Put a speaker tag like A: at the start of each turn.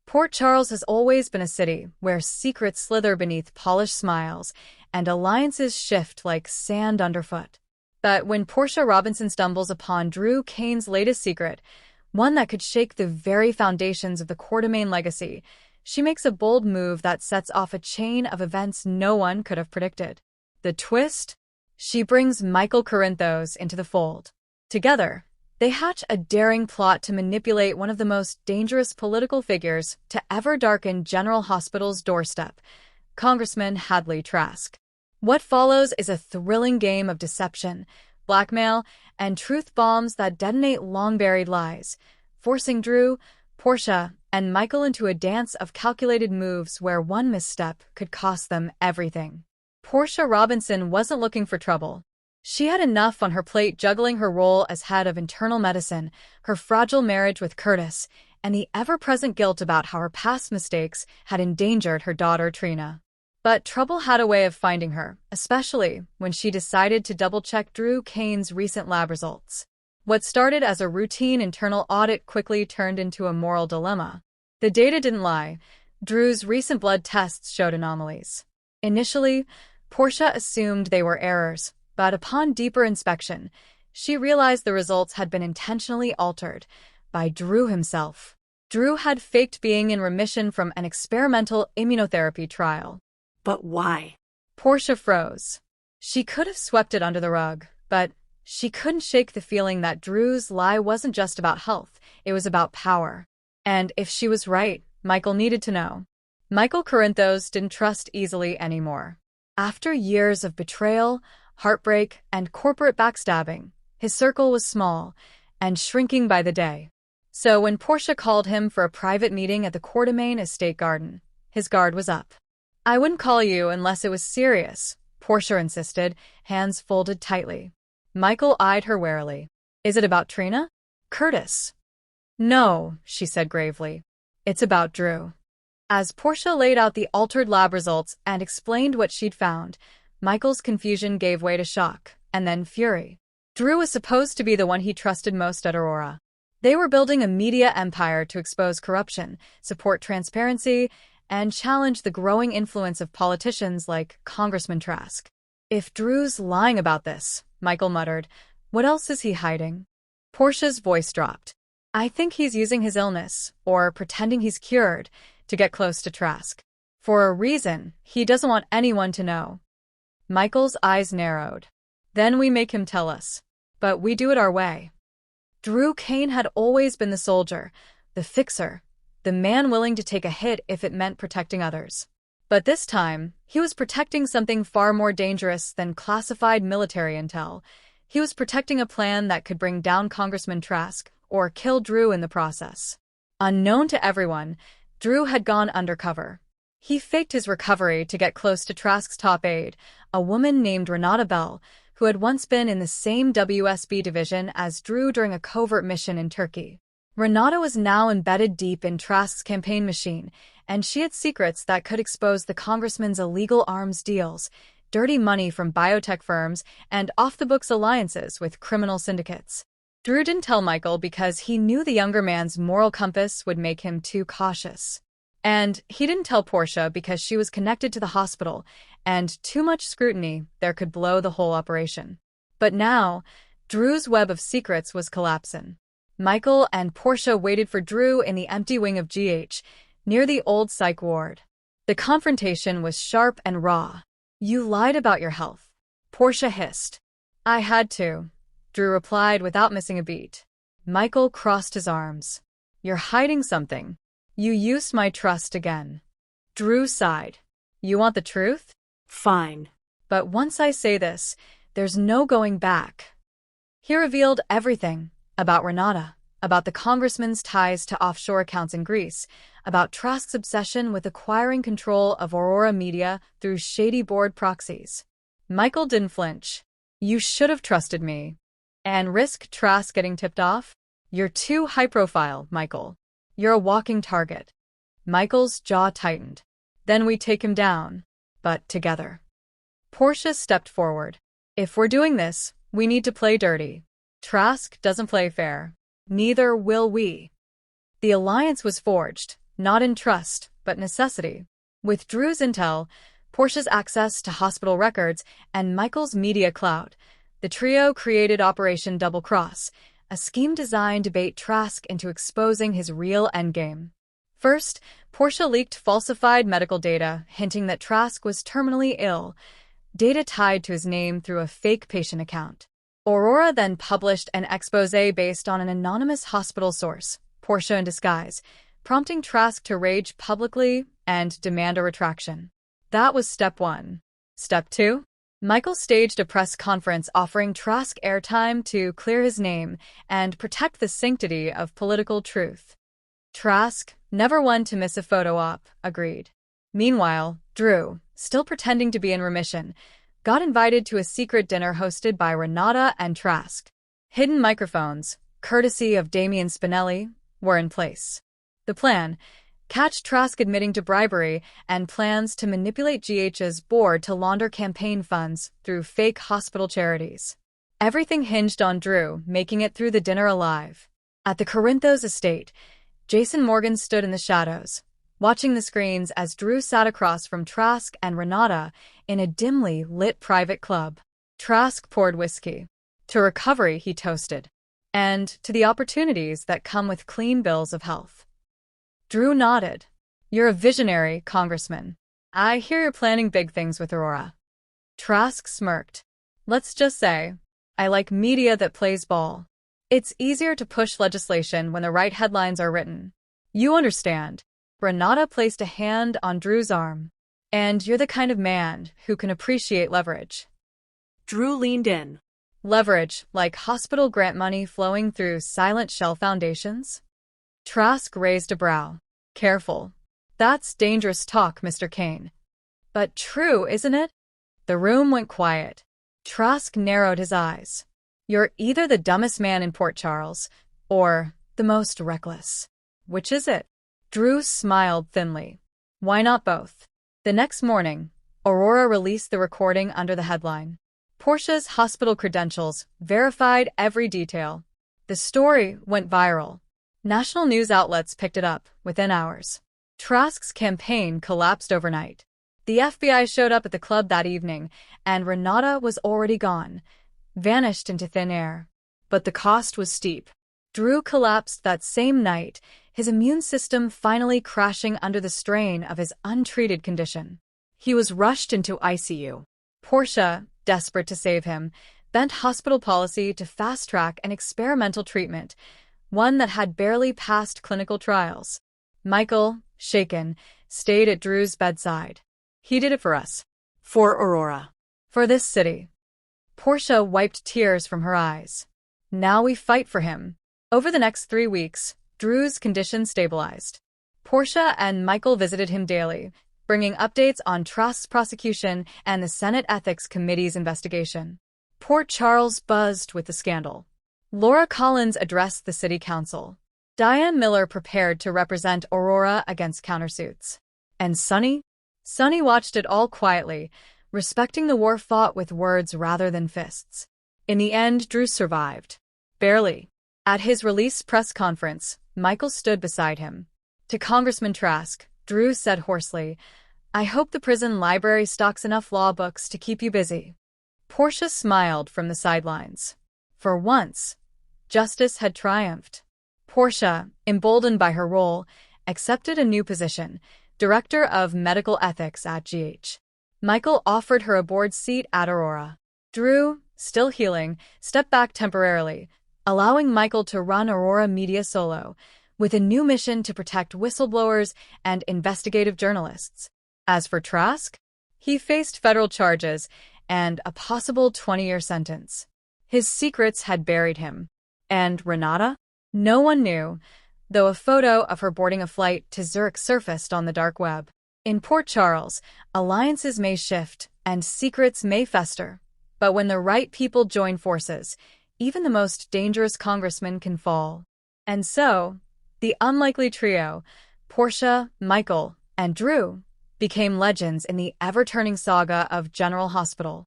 A: Port Charles has always been a city where secrets slither beneath polished smiles and alliances shift like sand underfoot. But when Portia Robinson stumbles upon Drew Kane's latest secret, one that could shake the very foundations of the Quartermain legacy, she makes a bold move that sets off a chain of events no one could have predicted. The twist? She brings Michael Corinthos into the fold. Together, they hatch a daring plot to manipulate one of the most dangerous political figures to ever darken General Hospital's doorstep, Congressman Hadley Trask. What follows is a thrilling game of deception, blackmail, and truth bombs that detonate long-buried lies, forcing Drew, Portia, and Michael into a dance of calculated moves where one misstep could cost them everything. Portia Robinson wasn't looking for trouble. She had enough on her plate juggling her role as head of internal medicine, her fragile marriage with Curtis, and the ever-present guilt about how her past mistakes had endangered her daughter Trina. But trouble had a way of finding her, especially when she decided to double-check Drew Kane's recent lab results. What started as a routine internal audit quickly turned into a moral dilemma. The data didn't lie. Drew's recent blood tests showed anomalies. Initially, Portia assumed they were errors, but upon deeper inspection, she realized the results had been intentionally altered by Drew himself. Drew had faked being in remission from an experimental immunotherapy trial.
B: But why?
A: Portia froze. She could have swept it under the rug, but she couldn't shake the feeling that Drew's lie wasn't just about health, it was about power. And if she was right, Michael needed to know. Michael Corinthos didn't trust easily anymore. After years of betrayal, heartbreak, and corporate backstabbing, his circle was small and shrinking by the day. So when Portia called him for a private meeting at the Quartermain estate garden, his guard was up. "I wouldn't call you unless it was serious," Portia insisted, hands folded tightly. Michael eyed her warily. "Is it about Trina? Curtis?" "No," she said gravely. "It's about Drew." As Portia laid out the altered lab results and explained what she'd found, Michael's confusion gave way to shock, and then fury. Drew was supposed to be the one he trusted most at Aurora. They were building a media empire to expose corruption, support transparency, and challenge the growing influence of politicians like Congressman Trask. "If Drew's lying about this," Michael muttered, "what else is he hiding?" Portia's voice dropped. "I think he's using his illness, or pretending he's cured, to get close to Trask. For a reason he doesn't want anyone to know." Michael's eyes narrowed. "Then we make him tell us. But we do it our way." Drew Kane had always been the soldier, the fixer, the man willing to take a hit if it meant protecting others. But this time, he was protecting something far more dangerous than classified military intel. He was protecting a plan that could bring down Congressman Trask, or kill Drew in the process. Unknown to everyone, Drew had gone undercover. He faked his recovery to get close to Trask's top aide, a woman named Renata Bell, who had once been in the same WSB division as Drew during a covert mission in Turkey. Renata was now embedded deep in Trask's campaign machine, and she had secrets that could expose the congressman's illegal arms deals, dirty money from biotech firms, and off-the-books alliances with criminal syndicates. Drew didn't tell Michael because he knew the younger man's moral compass would make him too cautious. And he didn't tell Portia because she was connected to the hospital, and too much scrutiny there could blow the whole operation. But now, Drew's web of secrets was collapsing. Michael and Portia waited for Drew in the empty wing of GH, near the old psych ward. The confrontation was sharp and raw. "You lied about your health," Portia hissed. "I had to," Drew replied without missing a beat. Michael crossed his arms. "You're hiding something. You used my trust again." Drew sighed. "You want the truth?
B: Fine.
A: But once I say this, there's no going back." He revealed everything about Renata, about the congressman's ties to offshore accounts in Greece, about Trask's obsession with acquiring control of Aurora Media through shady board proxies. Michael didn't flinch. "You should have trusted me." "And risk Trask getting tipped off? You're too high-profile, Michael. You're a walking target." Michael's jaw tightened. "Then we take him down, but together." Portia stepped forward. "If we're doing this, we need to play dirty. Trask doesn't play fair. Neither will we." The alliance was forged, not in trust, but necessity. With Drew's intel, Portia's access to hospital records, and Michael's media clout, the trio created Operation Double Cross, a scheme designed to bait Trask into exposing his real endgame. First, Portia leaked falsified medical data hinting that Trask was terminally ill, data tied to his name through a fake patient account. Aurora then published an exposé based on an anonymous hospital source, Portia in disguise, prompting Trask to rage publicly and demand a retraction. That was step 1. Step 2? Michael staged a press conference offering Trask airtime to clear his name and protect the sanctity of political truth. Trask, never one to miss a photo op, agreed. Meanwhile, Drew, still pretending to be in remission, got invited to a secret dinner hosted by Renata and Trask. Hidden microphones, courtesy of Damian Spinelli, were in place. The plan: catch Trask admitting to bribery and plans to manipulate GH's board to launder campaign funds through fake hospital charities. Everything hinged on Drew making it through the dinner alive. At the Corinthos estate, Jason Morgan stood in the shadows, watching the screens as Drew sat across from Trask and Renata in a dimly lit private club. Trask poured whiskey. To recovery, he toasted. And to the opportunities that come with clean bills of health. Drew nodded. You're a visionary, Congressman. I hear you're planning big things with Aurora. Trask smirked. Let's just say, I like media that plays ball. It's easier to push legislation when the right headlines are written. You understand. Renata placed a hand on Drew's arm. And you're the kind of man who can appreciate leverage.
B: Drew leaned in.
A: Leverage, like hospital grant money flowing through silent shell foundations? Trask raised a brow. Careful. That's dangerous talk, Mr. Kane. But true, isn't it? The room went quiet. Trask narrowed his eyes. You're either the dumbest man in Port Charles, or the most reckless. Which is it? Drew smiled thinly. Why not both? The next morning, Aurora released the recording under the headline. Portia's hospital credentials verified every detail. The story went viral. National news outlets picked it up within hours. Trask's campaign collapsed overnight. The FBI showed up at the club that evening, and Renata was already gone, vanished into thin air. But the cost was steep. Drew collapsed that same night, his immune system finally crashing under the strain of his untreated condition. He was rushed into ICU. Portia, desperate to save him, bent hospital policy to fast-track an experimental treatment, one that had barely passed clinical trials. Michael, shaken, stayed at Drew's bedside. He did it for us.
B: For Aurora.
A: For this city. Portia wiped tears from her eyes. Now we fight for him. Over the next 3 weeks, Drew's condition stabilized. Portia and Michael visited him daily, bringing updates on Trask's prosecution and the Senate Ethics Committee's investigation. Port Charles buzzed with the scandal. Laura Collins addressed the city council. Diane Miller prepared to represent Aurora against countersuits. And Sonny? Sonny watched it all quietly, respecting the war fought with words rather than fists. In the end, Drew survived. Barely. At his release press conference, Michael stood beside him. To Congressman Trask, Drew said hoarsely, I hope the prison library stocks enough law books to keep you busy. Portia smiled from the sidelines. For once, justice had triumphed. Portia, emboldened by her role, accepted a new position, Director of Medical Ethics at GH. Michael offered her a board seat at Aurora. Drew, still healing, stepped back temporarily, allowing Michael to run Aurora Media solo, with a new mission to protect whistleblowers and investigative journalists. As for Trask, he faced federal charges and a possible 20-year sentence. His secrets had buried him. And Renata? No one knew, though a photo of her boarding a flight to Zurich surfaced on the dark web. In Port Charles, alliances may shift and secrets may fester, but when the right people join forces, even the most dangerous congressman can fall. And so, the unlikely trio, Portia, Michael, and Drew, became legends in the ever-turning saga of General Hospital.